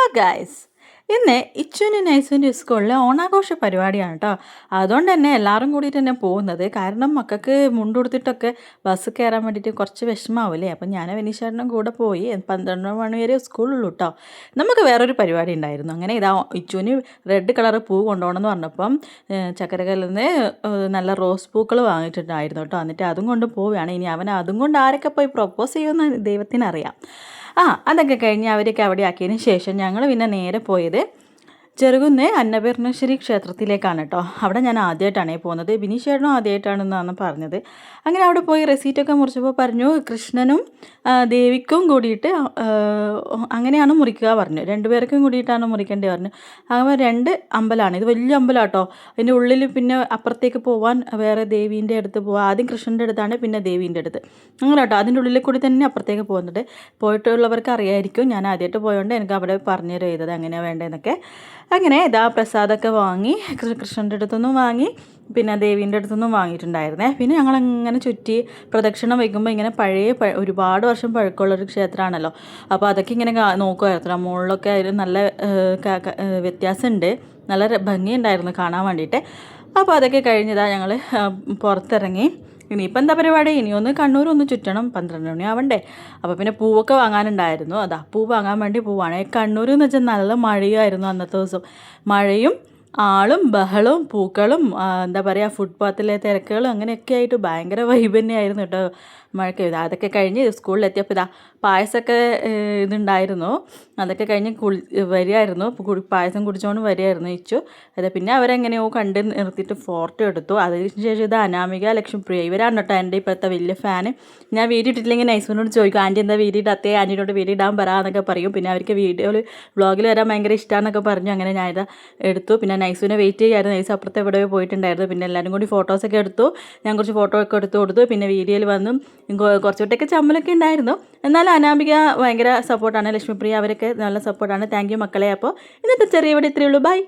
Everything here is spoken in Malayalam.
ഹലോ ഗായ്സ്, ഇന്ന് ഇച്ചുവിനും നൈസുവിൻ്റെ സ്കൂളിൽ ഓണാഘോഷ പരിപാടിയാണ് കേട്ടോ. അതുകൊണ്ട് തന്നെ എല്ലാവരും കൂടിയിട്ട് തന്നെ പോകുന്നത്. കാരണം മക്കൾക്ക് മുണ്ടുടുത്തിട്ടൊക്കെ ബസ് കയറാൻ വേണ്ടിയിട്ട് കുറച്ച് വിഷമാവില്ലേ. അപ്പം ഞാൻ വിനീഷേട്ടനും കൂടെ പോയി. 12 മണി വരെ സ്കൂളുള്ളൂ കേട്ടോ. നമുക്ക് വേറൊരു പരിപാടി ഉണ്ടായിരുന്നു. അങ്ങനെ ഇതാ ഇച്ചുവിന് റെഡ് കളർ പൂ കൊണ്ടുപോകണമെന്ന് പറഞ്ഞപ്പം ചക്കരകല്ലിൽ നിന്ന് നല്ല റോസ് പൂക്കൾ വാങ്ങിയിട്ടുണ്ടായിരുന്നു കേട്ടോ. എന്നിട്ട് അതും കൊണ്ട് പോവുകയാണ്. ഇനി അവൻ അതും കൊണ്ട് ആരൊക്കെ പോയി പ്രൊപ്പോസ് ചെയ്യുമെന്ന് ദൈവത്തിനറിയാം. അതൊക്കെ കഴിഞ്ഞ് അവരൊക്കെ അവിടെ ആക്കിയതിന് ശേഷം ഞങ്ങൾ പിന്നെ നേരെ പോയത് ചെറുകുന്ന് അന്നപൂർണേശ്വരി ക്ഷേത്രത്തിലേക്കാണ് കേട്ടോ. അവിടെ ഞാൻ ആദ്യമായിട്ടാണ് പോകുന്നത്. ബിനീഷേട്ടനും ആദ്യമായിട്ടാണെന്നാണ് പറഞ്ഞത്. അങ്ങനെ അവിടെ പോയി റെസീറ്റൊക്കെ മുറിച്ചപ്പോൾ പറഞ്ഞു കൃഷ്ണനും ദേവിക്കും കൂടിയിട്ട് അങ്ങനെയാണ് മുറിക്കുക പറഞ്ഞു. 2 പേർക്കും കൂടിയിട്ടാണ് മുറിക്കേണ്ടി പറഞ്ഞു. അങ്ങനെ 2 അമ്പലമാണ്. ഇത് വലിയ അമ്പലം കേട്ടോ. അതിൻ്റെ ഉള്ളിൽ പിന്നെ അപ്പുറത്തേക്ക് പോകാൻ വേറെ ദേവീൻ്റെ അടുത്ത് പോകാം. ആദ്യം കൃഷ്ണൻ്റെ അടുത്താണ്, പിന്നെ ദേവീൻ്റെ അടുത്ത്, അങ്ങനെ കേട്ടോ. അതിൻ്റെ ഉള്ളിൽ കൂടി തന്നെ അപ്പുറത്തേക്ക് പോകുന്നുണ്ട്. പോയിട്ടുള്ളവർക്ക് അറിയായിരിക്കും. ഞാൻ ആദ്യമായിട്ട് പോയതുകൊണ്ട് എനിക്ക് അവിടെ പറഞ്ഞു തരും ചെയ്തത് എങ്ങനെയാണ് വേണ്ടതെന്നൊക്കെ. അങ്ങനെ ഇതാ പ്രസാദമൊക്കെ വാങ്ങി കൃഷ്ണൻ്റെ അടുത്തുനിന്നും വാങ്ങി, പിന്നെ ദേവീൻ്റെ അടുത്തുനിന്നും വാങ്ങിയിട്ടുണ്ടായിരുന്നേ. പിന്നെ ഞങ്ങളങ്ങനെ ചുറ്റി പ്രദക്ഷിണം വയ്ക്കുമ്പോൾ ഇങ്ങനെ ഒരുപാട് വർഷം പഴക്കമുള്ളൊരു ക്ഷേത്രമാണല്ലോ. അപ്പോൾ അതൊക്കെ ഇങ്ങനെ നോക്കുമായിരുന്നു. മുകളിലൊക്കെ അതിൽ നല്ല വ്യത്യാസമുണ്ട്. നല്ല ഭംഗിയുണ്ടായിരുന്നു കാണാൻ വേണ്ടിയിട്ട്. അപ്പോൾ അതൊക്കെ കഴിഞ്ഞതാ ഞങ്ങൾ പുറത്തിറങ്ങി. ഇനിയിപ്പോൾ എന്താ പരിപാടി, ഇനിയൊന്ന് കണ്ണൂരൊന്ന് ചുറ്റണം. 12 മണി ആവണ്ടേ. അപ്പോൾ പിന്നെ പൂവൊക്കെ വാങ്ങാനുണ്ടായിരുന്നു. അതാ പൂ വാങ്ങാൻ വേണ്ടി പോവാണ്. കണ്ണൂർ എന്ന് വെച്ചാൽ നല്ല മഴയായിരുന്നു അന്നത്തെ ദിവസം. മഴയും ആളും ബഹളവും പൂക്കളും എന്താ പറയുക ഫുട്പാത്തിലെ തിരക്കുകളും അങ്ങനെയൊക്കെ ആയിട്ട് ഭയങ്കര വൈബ് തന്നെയായിരുന്നു കേട്ടോ. മഴയ്ക്ക് അതൊക്കെ കഴിഞ്ഞ് സ്കൂളിലെത്തിയപ്പോൾ ഇതാ പായസമൊക്കെ ഇതുണ്ടായിരുന്നു. അതൊക്കെ കഴിഞ്ഞ് വരികയായിരുന്നു. പായസം കുടിച്ചുകൊണ്ട് വരികയായിരുന്നു ഇച്ചു. അതെ, പിന്നെ അവരെങ്ങനെയോ കണ്ട് നിർത്തിയിട്ട് ഫോട്ടോ എടുത്തു. അതിനുശേഷം ഇത് അനാമിക ലക്ഷ്മിപ്രിയ ഇവരാണ് കേട്ടോ എൻ്റെ ഇപ്പോഴത്തെ വലിയ ഫാന്. ഞാൻ വീഡിയോ ഇട്ടിട്ടില്ലെങ്കിൽ നൈസിനോട് ചോദിക്കും, ആൻറ്റി എന്താ വീഡിയോ ഇടാത്തേ, ആൻറ്റിനോട് വീഡിയോ ഇടാൻ പറയാമെന്നൊക്കെ പറയും. പിന്നെ അവർക്ക് വ്ളോഗിൽ വരാൻ ഭയങ്കര ഇഷ്ടമാണെന്നൊക്കെ പറഞ്ഞു. അങ്ങനെ ഞാനിത് എടുത്തു. പിന്നെ നൈസിനെ വെയിറ്റ് ചെയ്യായിരുന്നു. നൈസ് അപ്പുറത്തെ എവിടെയോ പോയിട്ടുണ്ടായിരുന്നു. പിന്നെ എല്ലാവരും കൂടി ഫോട്ടോസൊക്കെ എടുത്തു. ഞാൻ കുറച്ച് ഫോട്ടോ ഒക്കെ എടുത്തു കൊടുത്തു. പിന്നെ വീഡിയോയിൽ വന്നു കുറച്ചുകൂടെയൊക്കെ ചമ്മലൊക്കെ ഉണ്ടായിരുന്നു. എന്നാലും അനാമിക ഭയങ്കര സപ്പോർട്ടാണ്, ലക്ഷ്മിപ്രിയ അവരൊക്കെ നല്ല സപ്പോർട്ടാണ്. താങ്ക് യു മക്കളെ. അപ്പോൾ ഇന്നത്തെ ചെറിയ ഇവിടെ ഇത്രയേ ഉള്ളൂ. ബൈ.